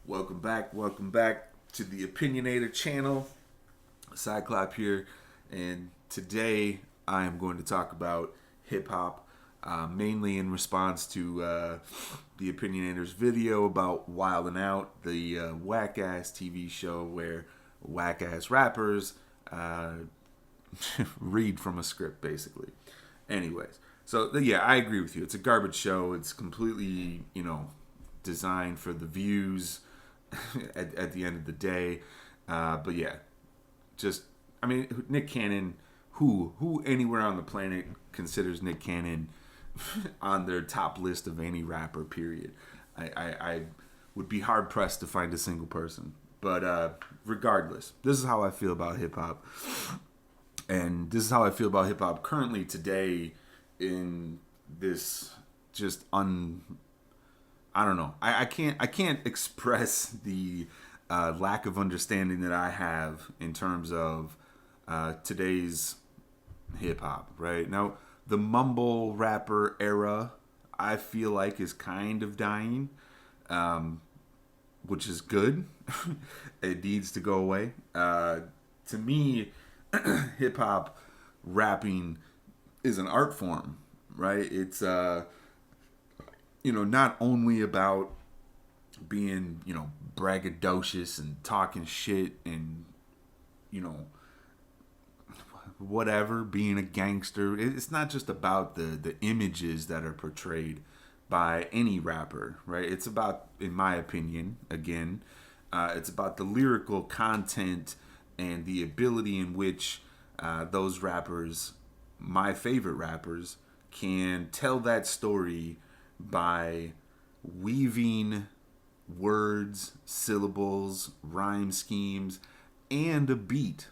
Welcome back to the Opinionator channel. Cyclop here, and today I am going to talk about hip hop, mainly in response to the Opinionator's video about Wildin' Out, the whack ass TV show where whack ass rappers read from a script, basically. Anyways, so yeah, I agree with you. It's a garbage show. It's completely, designed for the views at the end of the day. But yeah, Nick Cannon. Who anywhere on the planet considers Nick Cannon on their top list of any rapper? Period. I would be hard pressed to find a single person. But regardless, this is how I feel about hip hop, and this is how I feel about hip hop currently today in this just I don't know. I can't express the lack of understanding that I have in terms of today's hip hop. Right now, the mumble rapper era, I feel like, is kind of dying, which is good. It needs to go away. To me, hip hop rapping is an art form, right? It's not only about being, braggadocious and talking shit and, whatever, being a gangster. It's not just about the images that are portrayed by any rapper, right? It's about, in my opinion, again, it's about the lyrical content and the ability in which those rappers, my favorite rappers, can tell that story by weaving words, syllables, rhyme schemes, and a beat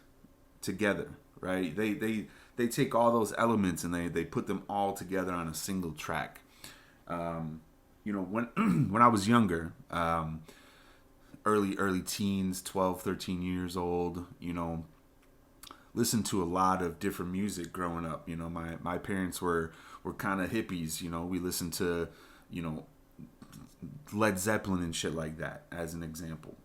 together, right? They take all those elements and they put them all together on a single track. When when I was younger, early teens, 12, 13 years old, listened to a lot of different music growing up. My parents were kind of hippies. We listened to, Led Zeppelin and shit like that, as an example.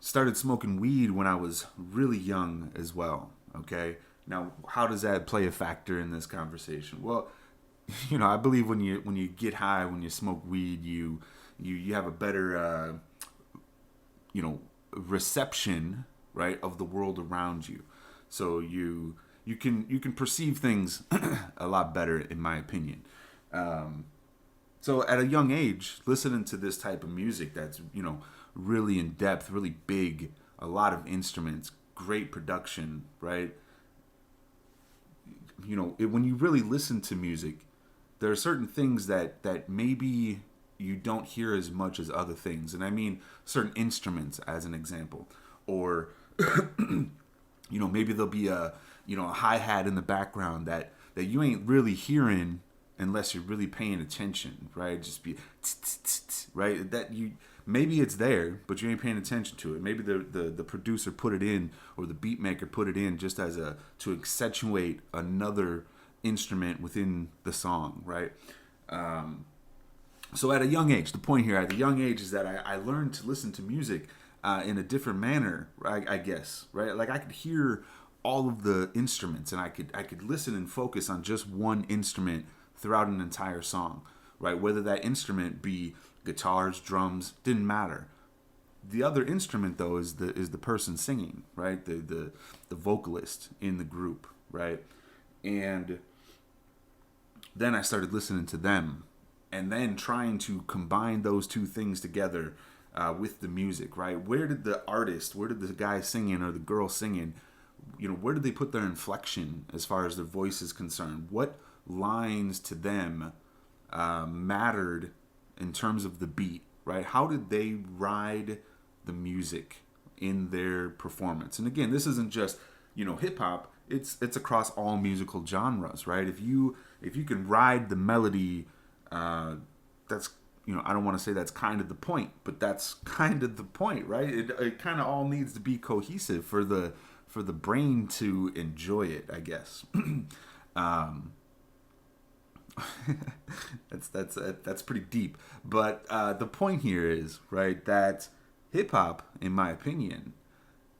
Started smoking weed when I was really young as well. Okay, now how does that play a factor in this conversation? Well, I believe when you get high, when you smoke weed, you have a better reception, right, of the world around you. So you can perceive things a lot better, in my opinion. So at a young age, listening to this type of music that's really in depth, really big, a lot of instruments, great production, right? When you really listen to music, there are certain things that maybe you don't hear as much as other things, and I mean certain instruments, as an example, or maybe there'll be a hi-hat in the background that you ain't really hearing unless you're really paying attention, right? Just be right, that you maybe it's there, but you ain't paying attention to it. Maybe the producer put it in, or the beat maker put it in just as to accentuate another instrument within the song, right? So at a young age, the point here at a young age is that I learned to listen to music in a different manner, I guess, right? Like I could hear all of the instruments, and I could listen and focus on just one instrument throughout an entire song, right? Whether that instrument be guitars, drums, didn't matter. The other instrument, though, is the person singing, right? The vocalist in the group, right? And then I started listening to them, and then trying to combine those two things together with the music, right? Where did the guy singing or the girl singing, where did they put their inflection as far as their voice is concerned? What lines to them mattered in terms of the beat, right? How did they ride the music in their performance? And again, this isn't just hip hop. It's across all musical genres, right? If you can ride the melody, that's I don't want to say that's kind of the point, but that's kind of the point, right? It kind of all needs to be cohesive for the brain to enjoy it, I guess. That's pretty deep. But the point here is, right, that hip hop, in my opinion,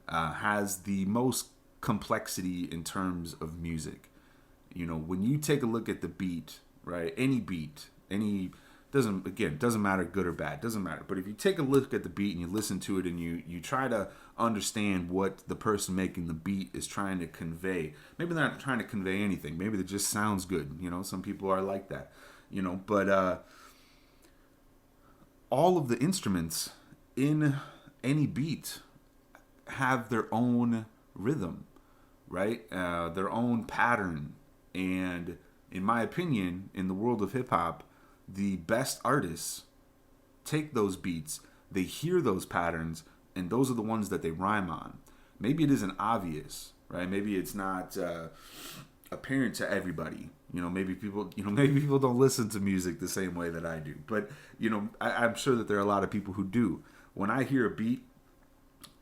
has the most complexity in terms of music. You know, when you take a look at the beat, right? Any beat, any doesn't matter good or bad, doesn't matter. But if you take a look at the beat and you listen to it and you try to understand what the person making the beat is trying to convey, maybe they're not trying to convey anything. Maybe it just sounds good. You know, some people are like that. You know, but all of the instruments in any beat have their own rhythm, right? Their own pattern. And in my opinion, in the world of hip hop, the best artists take those beats, they hear those patterns, and those are the ones that they rhyme on. Maybe it isn't obvious, right? Maybe it's not apparent to everybody. Maybe people don't listen to music the same way that I do. But I'm sure that there are a lot of people who do. When I hear a beat,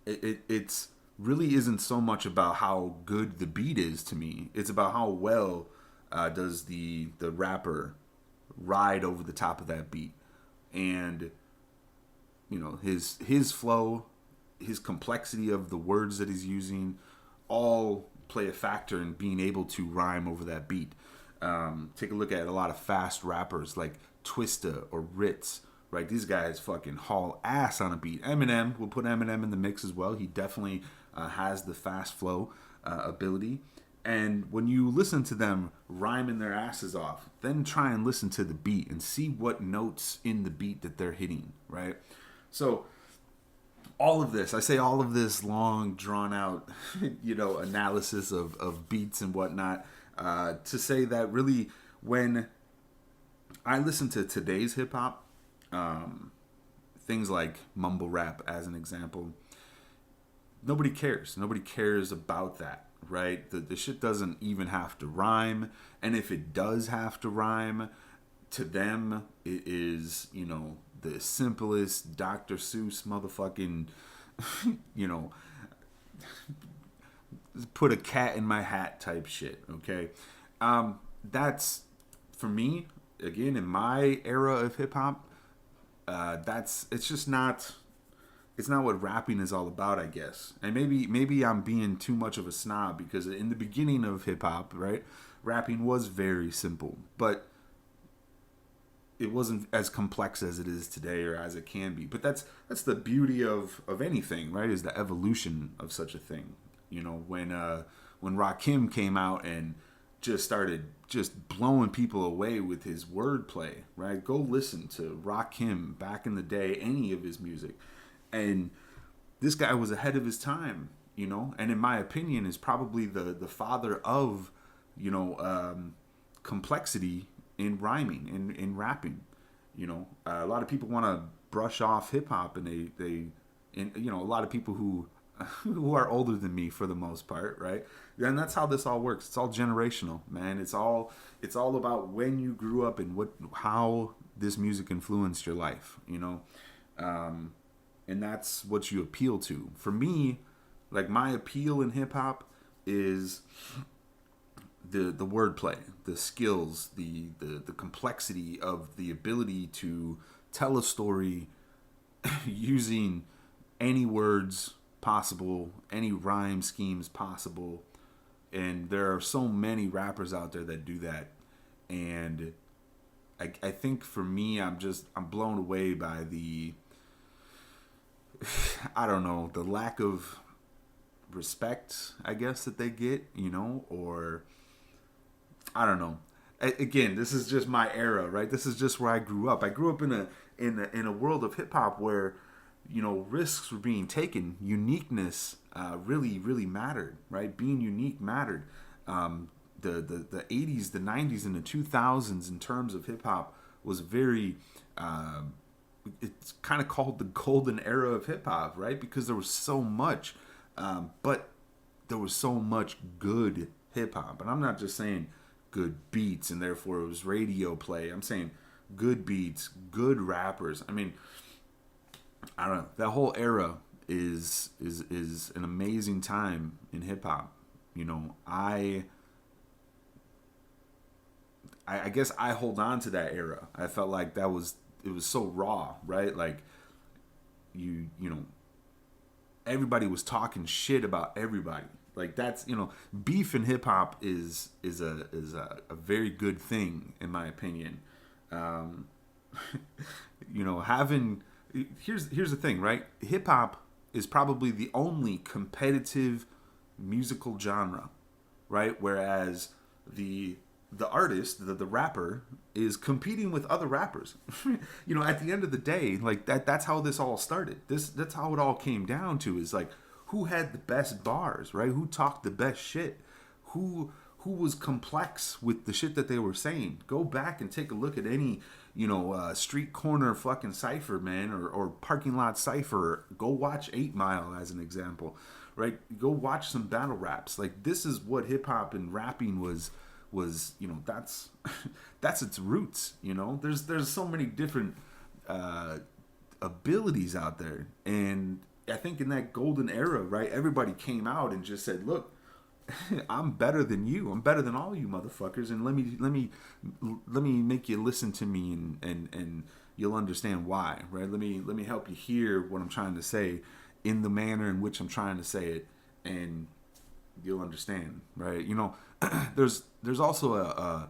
it's really isn't so much about how good the beat is to me. It's about how well does the rapper ride over the top of that beat, and his flow, his complexity of the words that he's using, all play a factor in being able to rhyme over that beat. Take a look at a lot of fast rappers like Twista or Ritz. Right, these guys fucking haul ass on a beat. Eminem, we'll put Eminem in the mix as well. He definitely has the fast flow ability. And when you listen to them rhyming their asses off, then try and listen to the beat and see what notes in the beat that they're hitting, right? So all of this long, drawn out, analysis of beats and whatnot, to say that really when I listen to today's hip hop, things like mumble rap as an example, nobody cares. Nobody cares about that, right? The shit doesn't even have to rhyme. And if it does have to rhyme, to them, it is, the simplest Dr. Seuss motherfucking, put a cat in my hat type shit, okay? That's, for me, again, in my era of hip hop, it's not what rapping is all about, I guess. And maybe I'm being too much of a snob, because in the beginning of hip hop, right, rapping was very simple, but it wasn't as complex as it is today, or as it can be. But that's the beauty of anything, right? Is the evolution of such a thing. When Rakim came out and just started just blowing people away with his wordplay, right? Go listen to Rakim back in the day, any of his music. And this guy was ahead of his time, and in my opinion is probably the father of, complexity in rhyming, in rapping. A lot of people want to brush off hip hop, and a lot of people who are older than me for the most part, right? And that's how this all works. It's all generational, man. It's all about when you grew up and how this music influenced your life, and that's what you appeal to. For me, like, my appeal in hip hop is the wordplay, the skills, the complexity of the ability to tell a story using any words possible, any rhyme schemes possible. And there are so many rappers out there that do that. And I think for me, I'm blown away by the the lack of respect, I guess, that they get, or I don't know. Again, this is just my era, right? This is just where I grew up. I grew up in a world of hip hop where, risks were being taken. Uniqueness really, really mattered, right? Being unique mattered. The 80s, the 90s, and the 2000s in terms of hip hop was very, it's kind of called the golden era of hip hop, right? Because there was so much, but there was so much good hip hop. And I'm not just saying good beats and therefore it was radio play. I'm saying good beats, good rappers. I mean, I don't know. That whole era is an amazing time in hip hop. I guess I hold on to that era. I felt like it was so raw, right? Like you know, everybody was talking shit about everybody. Like that's, beef in hip hop is a very good thing in my opinion. Um, having here's the thing, right? Hip hop is probably the only competitive musical genre, right? Whereas the the artist, the rapper, is competing with other rappers. At the end of the day, like that's how this all started. That's how it all came down to, is like who had the best bars, right? Who talked the best shit? Who was complex with the shit that they were saying? Go back and take a look at any, street corner fucking cipher, man, or parking lot cipher. Go watch 8 Mile as an example, right? Go watch some battle raps. Like this is what hip hop and rapping was that's that's its roots. There's so many different abilities out there, and I think in that golden era, right, everybody came out and just said, look, I'm better than you. I'm better than all you motherfuckers, and let me make you listen to me, and you'll understand why, right? Let me help you hear what I'm trying to say in the manner in which I'm trying to say it, and you'll understand, right? There's also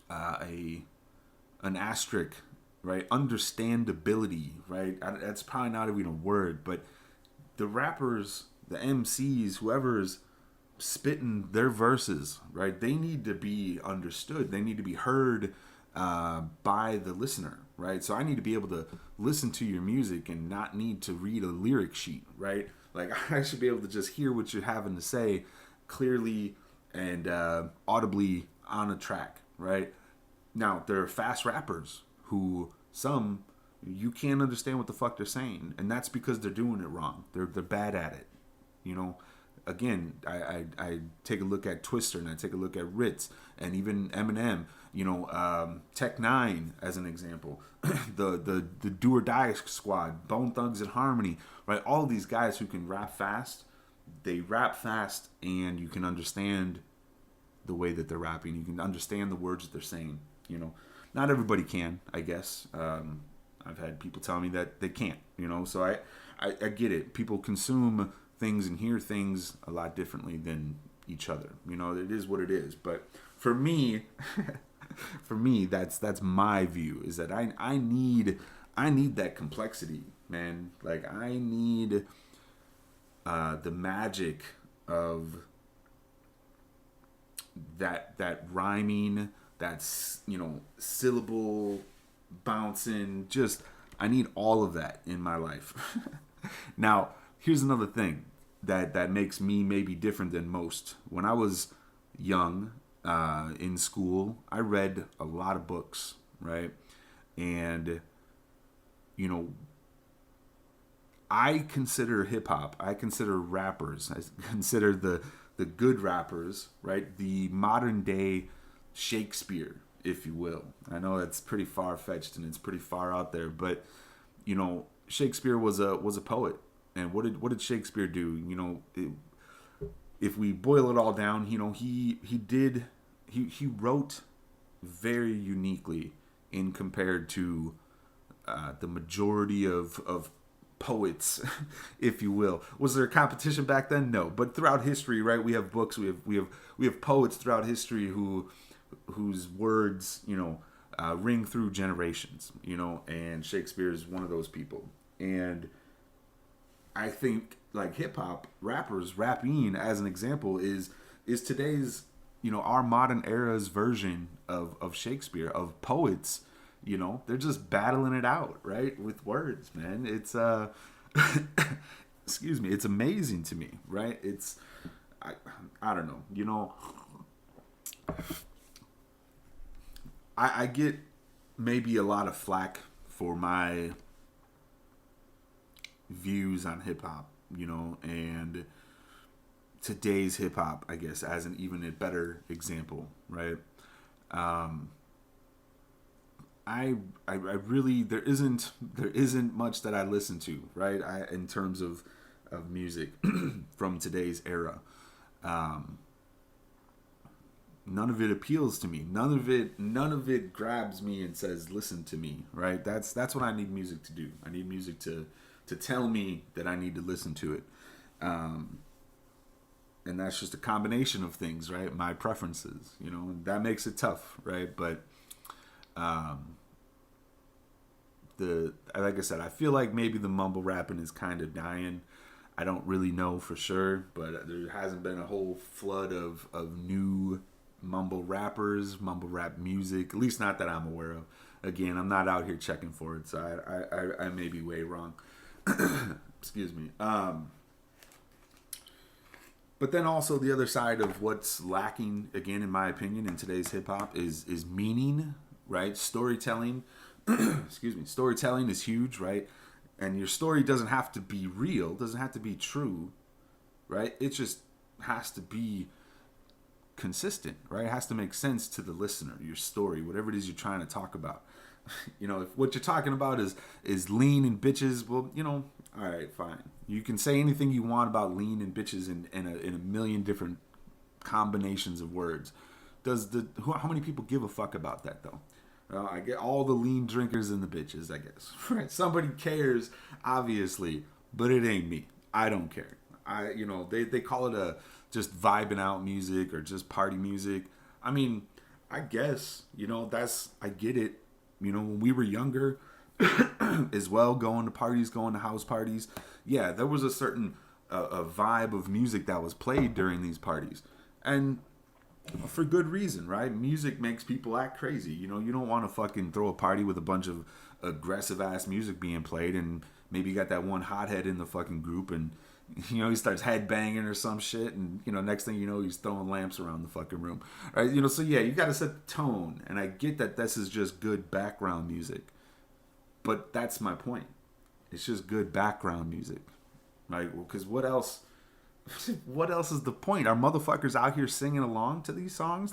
an asterisk, right? Understandability, right? That's probably not even a word, but the rappers, the MCs, whoever's spitting their verses, right? They need to be understood. They need to be heard by the listener, right? So I need to be able to listen to your music and not need to read a lyric sheet, right? Like I should be able to just hear what you're having to say clearly and audibly on a track, right? Now, there are fast rappers who some you can't understand what the fuck they're saying, and that's because they're doing it wrong. They're bad at it. Again, I take a look at Twister, and I take a look at Ritz, and even Eminem. Tech Nine as an example, the Do or Die Squad, Bone Thugs and Harmony, right? All of these guys who can rap fast, they rap fast, and you can understand the way that they're rapping. You can understand the words that they're saying. Not everybody can, I guess. I've had people tell me that they can't. So I get it. People consume things and hear things a lot differently than each other. It is what it is. But for me, that's my view, is that I need that complexity, man. Like I need the magic of that rhyming, that's syllable bouncing. Just I need all of that in my life. Now, here's another thing that makes me maybe different than most. When I was young, in school, I read a lot of books, right? And I consider hip hop, I consider rappers, I consider the good rappers, right? The modern day Shakespeare, if you will. I know that's pretty far fetched and it's pretty far out there, but Shakespeare was a poet. And what did Shakespeare do? If we boil it all down, he wrote very uniquely in compared to the majority of poets, if you will. Was there a competition back then? No, but throughout history, right? We have books. We have poets throughout history whose words ring through generations. And Shakespeare is one of those people. And I think like hip hop rappers rapping as an example is today's our modern era's version of Shakespeare, of poets. They're just battling it out, right, with words, man. It's excuse me, it's amazing to me, right? I don't know, I get maybe a lot of flack for my views on hip hop, and today's hip hop, I guess, as an even a better example, right? I really there isn't much that I listen to, right? In terms of music from today's era. none of it appeals to me. None of it grabs me and says, listen to me, right? That's what I need music to do. I need music to tell me that I need to listen to it. And that's just a combination of things, right? My preferences, and that makes it tough, right? But like I said, I feel like maybe the mumble rapping is kind of dying. I don't really know for sure, but there hasn't been a whole flood of new mumble rappers, mumble rap music, at least not that I'm aware of. Again, I'm not out here checking for it, so I may be way wrong. Excuse me. But then also the other side of what's lacking, again, in my opinion, in today's hip hop is meaning, right? Storytelling. Excuse me. Storytelling is huge, right? And your story doesn't have to be real, doesn't have to be true, right? It just has to be consistent, right? It has to make sense to the listener, your story, whatever it is you're trying to talk about. If what you're talking about is lean and bitches, well, all right, fine. You can say anything you want about lean and bitches in a million different combinations of words. How many people give a fuck about that though? I get all the lean drinkers and the bitches, I guess. Right? Somebody cares, obviously, but it ain't me. I don't care. They call it just vibing out music or just party music. I mean, I guess, I get it. When we were younger as well, going to parties, going to house parties, yeah, there was a certain a vibe of music that was played during these parties. And for good reason, right? Music makes people act crazy. You don't want to fucking throw a party with a bunch of aggressive ass music being played, and maybe you got that one hothead in the fucking group, and he starts headbanging or some shit, and next thing you know, he's throwing lamps around the fucking room, right? So yeah, you got to set the tone, and I get that this is just good background music, but that's my point. It's just good background music, right? Well, because what else? What else is the point? Are motherfuckers out here singing along to these songs,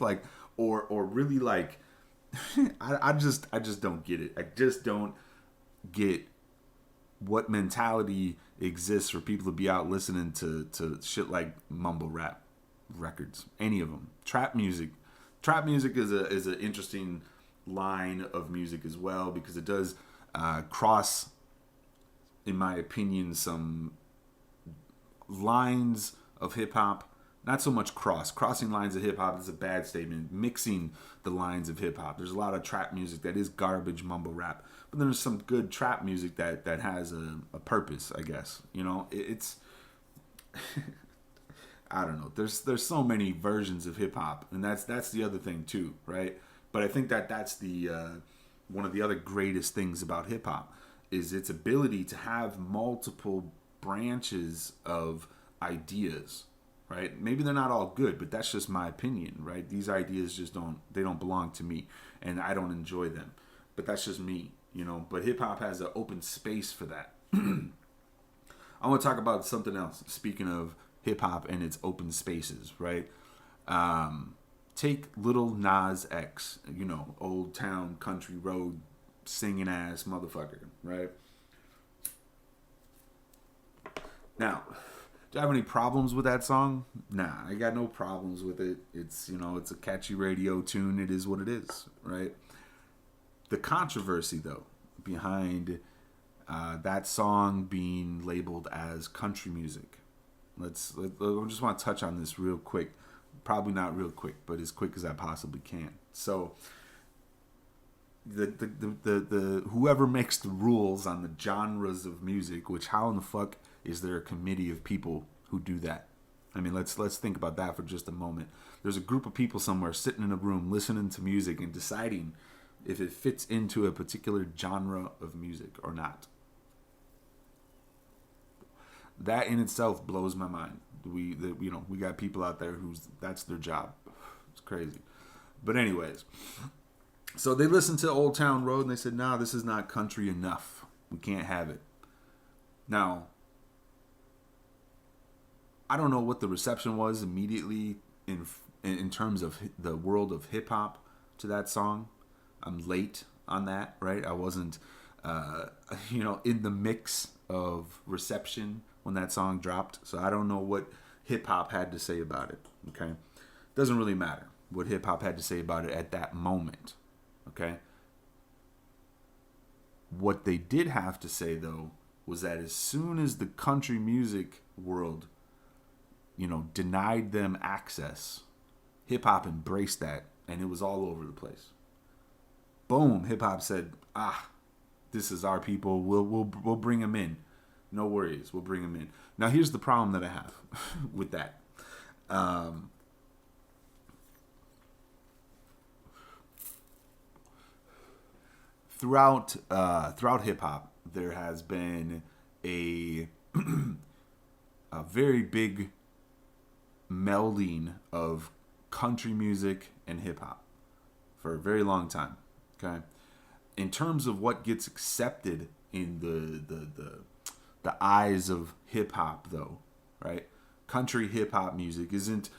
or really I just don't get it. I just don't get what mentality exists for people to be out listening to shit like mumble rap records, any of them. Trap music is an interesting line of music as well, because it does cross, in my opinion, some lines of hip-hop. Not so much crossing lines of hip-hop is a bad statement. Mixing the lines of hip-hop. There's a lot of trap music that is garbage mumble rap, but there's some good trap music that has a purpose, I guess. It's I don't know. There's so many versions of hip-hop, and that's the other thing too, right? But I think that's the one of the other greatest things about hip-hop is its ability to have multiple branches of ideas, right? Maybe they're not all good, but that's just my opinion, right? These ideas just don't belong to me, and I don't enjoy them. But that's just me, But hip hop has an open space for that. I want to talk about something else. Speaking of hip hop and its open spaces, right? Take Little Nas X, Old Town Country Road singing ass motherfucker, right? Now, do I have any problems with that song? Nah, I got no problems with it. It's, it's a catchy radio tune. It is what it is, right? The controversy, though, behind that song being labeled as country music. I just want to touch on this real quick. Probably not real quick, but as quick as I possibly can. So, the whoever makes the rules on the genres of music, which how in the fuck is there a committee of people who do that? I mean, let's think about that for just a moment. There's a group of people somewhere sitting in a room listening to music and deciding if it fits into a particular genre of music or not. That in itself blows my mind. We got people out there that's their job. It's crazy. But anyways, so they listened to Old Town Road and they said, "Nah, this is not country enough. We can't have it." Now, I don't know what the reception was immediately in terms of the world of hip hop to that song. I'm late on that, right? I wasn't, in the mix of reception when that song dropped, so I don't know what hip hop had to say about it. Okay, doesn't really matter. what hip hop had to say about it at that moment. Okay? What they did have to say, though, was that as soon as the country music world, denied them access, hip hop embraced that, and it was all over the place. Boom, hip hop said, this is our people. We'll bring them in. No worries, we'll bring them in. Now here's the problem that I have with that. Throughout hip hop, there has been a a very big melding of country music and hip hop for a very long time. Okay, in terms of what gets accepted in the eyes of hip hop, though, right? Country hip hop music isn't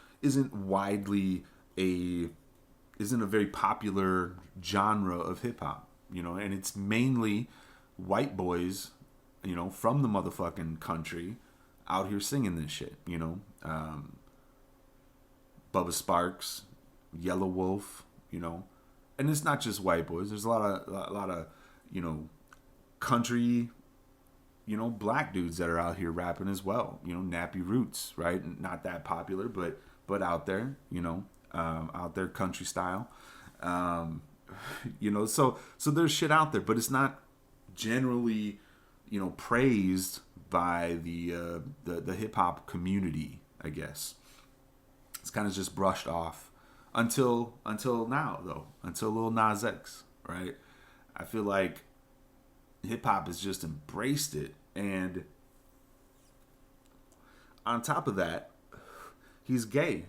widely isn't a very popular genre of hip hop, and it's mainly white boys, from the motherfucking country out here singing this shit, Bubba Sparks, Yellow Wolf, and it's not just white boys. There's a lot of country, black dudes that are out here rapping as well. Nappy Roots, right? Not that popular, but out there, out there country style. So there's shit out there, but it's not generally, praised by the hip hop community, I guess. It's kind of just brushed off until now, though, until Lil Nas X, right? I feel like hip hop has just embraced it, and on top of that, he's gay.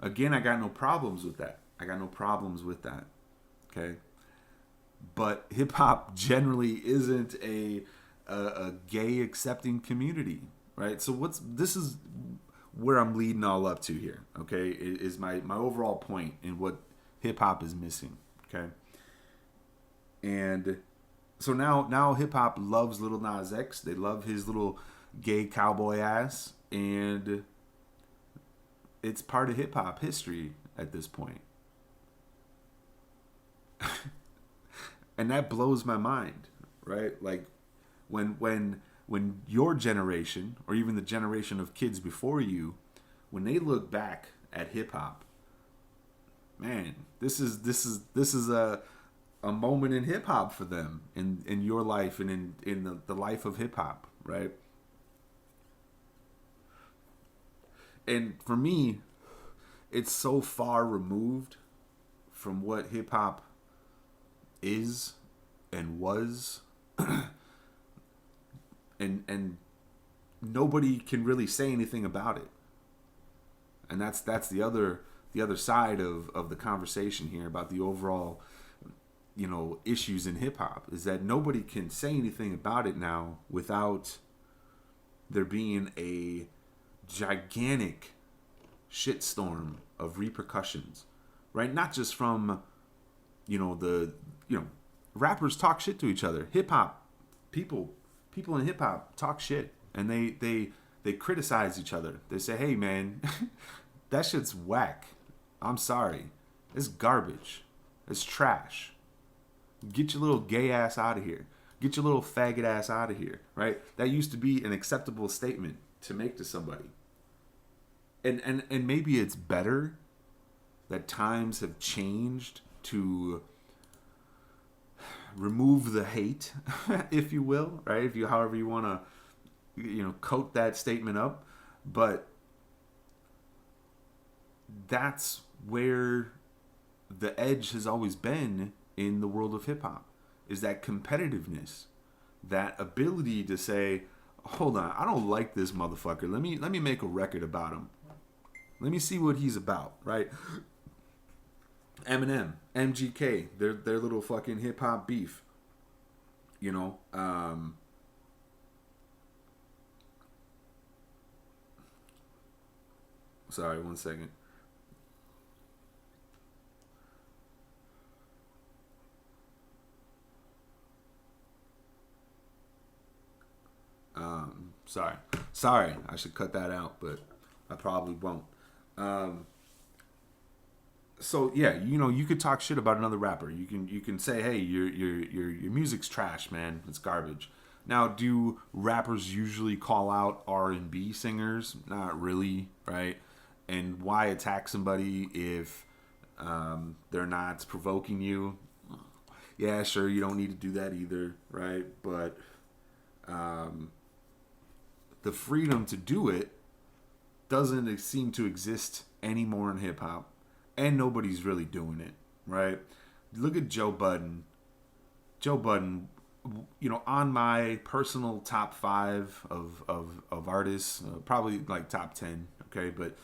Again, I got no problems with that. Okay, but hip hop generally isn't a gay accepting community, right? So this is where I'm leading all up to here. Okay, is my overall point in what hip hop is missing. Okay, and so now hip hop loves Lil Nas X. They love his little gay cowboy ass, and it's part of hip hop history at this point. And that blows my mind, right? Like when your generation, or even the generation of kids before you, when they look back at hip hop, man, this is a moment in hip hop for them, in your life and in the life of hip hop, right? And for me, it's so far removed from what hip hop is and was, and nobody can really say anything about it. And that's the other side of the conversation here about the overall, issues in hip hop, is that nobody can say anything about it now without there being a gigantic shitstorm of repercussions, right? Not just from, rappers talk shit to each other. Hip hop people in hip hop talk shit, and they criticize each other. They say, "Hey man, that shit's whack. I'm sorry. It's garbage. It's trash. Get your little gay ass out of here. Get your little faggot ass out of here," right? That used to be an acceptable statement to make to somebody. And maybe it's better that times have changed to remove the hate, if you will, right? However you want to, coat that statement up. But that's where the edge has always been in the world of hip hop, is that competitiveness, that ability to say, hold on, I don't like this motherfucker. Let me make a record about him. Let me see what he's about, right? Eminem, MGK, their little fucking hip hop beef. Sorry, 1 second. Sorry, I should cut that out, but I probably won't. So yeah, you could talk shit about another rapper. You can say, hey, your music's trash, man. It's garbage. Now, do rappers usually call out R&B singers? Not really, right? And why attack somebody if they're not provoking you? Yeah, sure, you don't need to do that either, right? But the freedom to do it doesn't seem to exist anymore in hip hop, and nobody's really doing it, right? Look at Joe Budden. Joe Budden, on my personal top five of artists, probably like top 10, okay? But,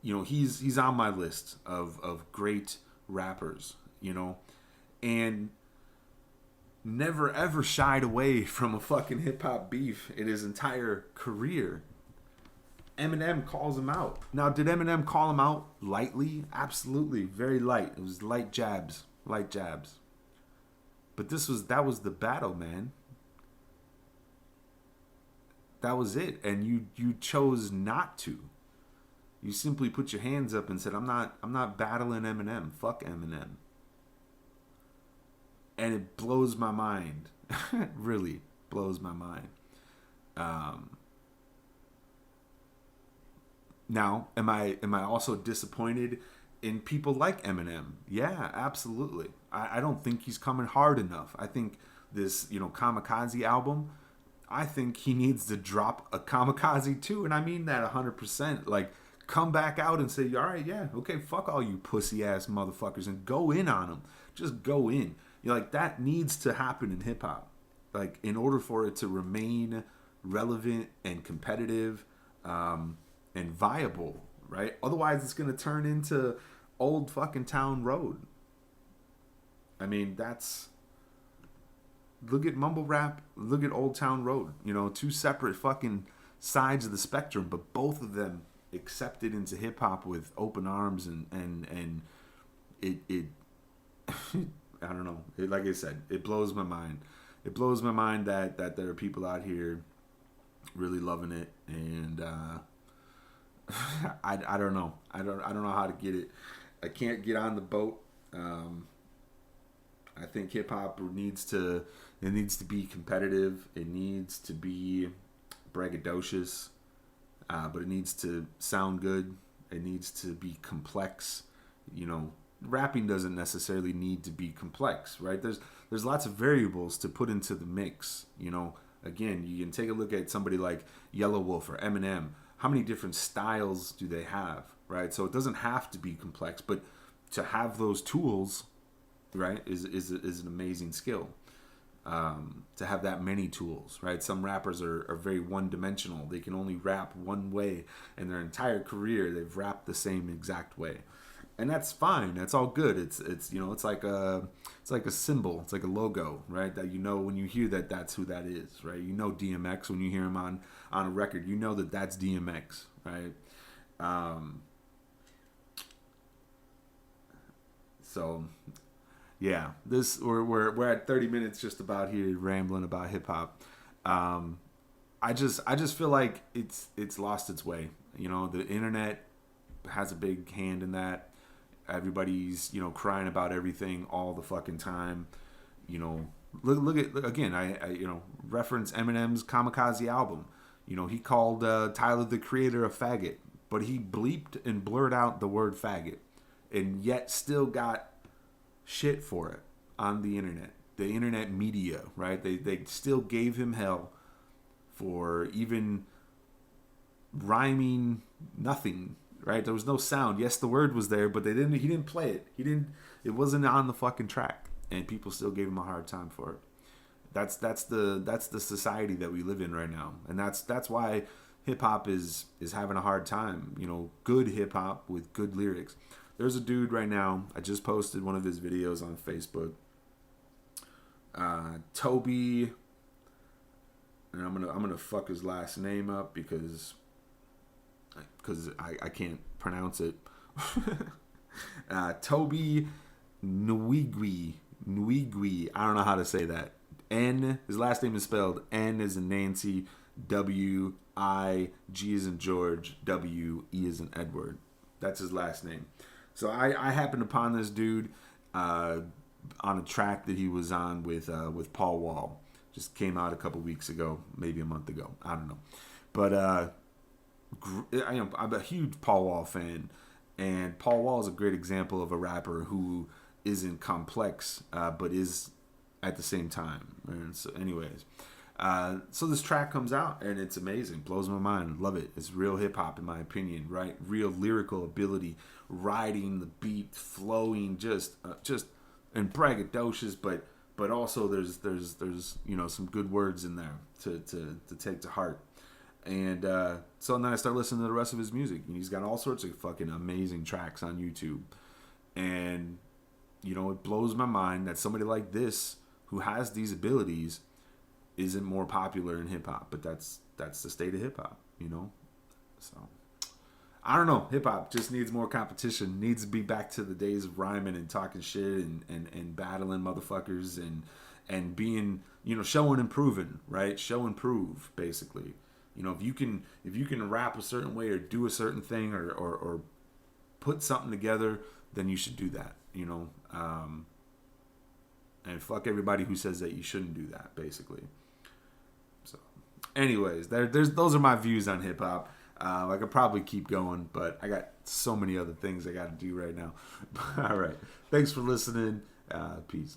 he's on my list of great rappers, and never ever shied away from a fucking hip hop beef in his entire career. Eminem calls him out. Now, did Eminem call him out lightly? Absolutely, very light. It was light jabs, light jabs. But that was the battle, man. That was it, and you chose not to. You simply put your hands up and said, I'm not battling Eminem. Fuck Eminem. And it blows my mind. It really blows my mind. Now, am I also disappointed in people like Eminem? Yeah, absolutely. I don't think he's coming hard enough. I think this, Kamikaze album, I think he needs to drop a Kamikaze too, and I mean that 100%. Like, come back out and say, all right, yeah, okay, fuck all you pussy ass motherfuckers, and go in on them. Just go in. That needs to happen in hip hop. Like, in order for it to remain relevant and competitive, and viable, right? Otherwise, it's gonna turn into old fucking town road. I mean, look at mumble rap, look at Old Town Road. Two separate fucking sides of the spectrum, but both of them accepted into hip hop with open arms, and it I don't know. Like I said, it blows my mind. It blows my mind that there are people out here really loving it, and I don't know. I don't know how to get it. I can't get on the boat. I think hip hop needs to be competitive. It needs to be braggadocious, but it needs to sound good. It needs to be complex. Rapping doesn't necessarily need to be complex, right? There's lots of variables to put into the mix. Again, you can take a look at somebody like Yellow Wolf or Eminem. How many different styles do they have, right? So it doesn't have to be complex, but to have those tools, right, is an amazing skill. To have that many tools, right? Some rappers are very one-dimensional. They can only rap one way, and their entire career they've rapped the same exact way, and that's fine. That's all good. It's like a symbol. It's like a logo, right? That when you hear that, that's who that is, right? DMX when you hear him on a record. That's DMX, right? So yeah, we're at 30 minutes just about here rambling about hip hop. I just feel like it's lost its way. The internet has a big hand in that. Everybody's crying about everything all the fucking time. Look at again. I reference Eminem's Kamikaze album. He called Tyler the Creator a faggot, but he bleeped and blurred out the word faggot, and yet still got shit for it on the internet. The internet media, right? They still gave him hell for even rhyming nothing, right? There was no sound. Yes, the word was there, but he didn't play it. It wasn't on the fucking track, and people still gave him a hard time for it. That's the society that we live in right now, and that's why hip hop is having a hard time. Good hip hop with good lyrics. There's a dude right now. I just posted one of his videos on Facebook. Toby, and I'm gonna fuck his last name up because I can't pronounce it. Toby Nwigwe. I don't know how to say that. His last name is spelled N as in Nancy, W I G as in George, W E as in Edward. That's his last name. So I happened upon this dude on a track that he was on with Paul Wall. Just came out a couple weeks ago, maybe a month ago. I don't know, but I'm a huge Paul Wall fan, and Paul Wall is a great example of a rapper who isn't complex, but is at the same time. And so, anyways, so this track comes out and it's amazing, blows my mind, love it. It's real hip hop in my opinion, right? Real lyrical ability, riding the beat, flowing, just and braggadocious, but also there's some good words in there to take to heart. And so then I start listening to the rest of his music. And he's got all sorts of fucking amazing tracks on YouTube. And, it blows my mind that somebody like this, who has these abilities, isn't more popular in hip-hop. But that's the state of hip-hop, So, I don't know. Hip-hop just needs more competition. Needs to be back to the days of rhyming and talking shit and battling motherfuckers and being, show and improving, right? Show and prove, basically. If you can rap a certain way or do a certain thing or put something together, then you should do that. And fuck everybody who says that you shouldn't do that, basically. So, anyways, those are my views on hip hop. I could probably keep going, but I got so many other things I got to do right now. All right, thanks for listening. Peace.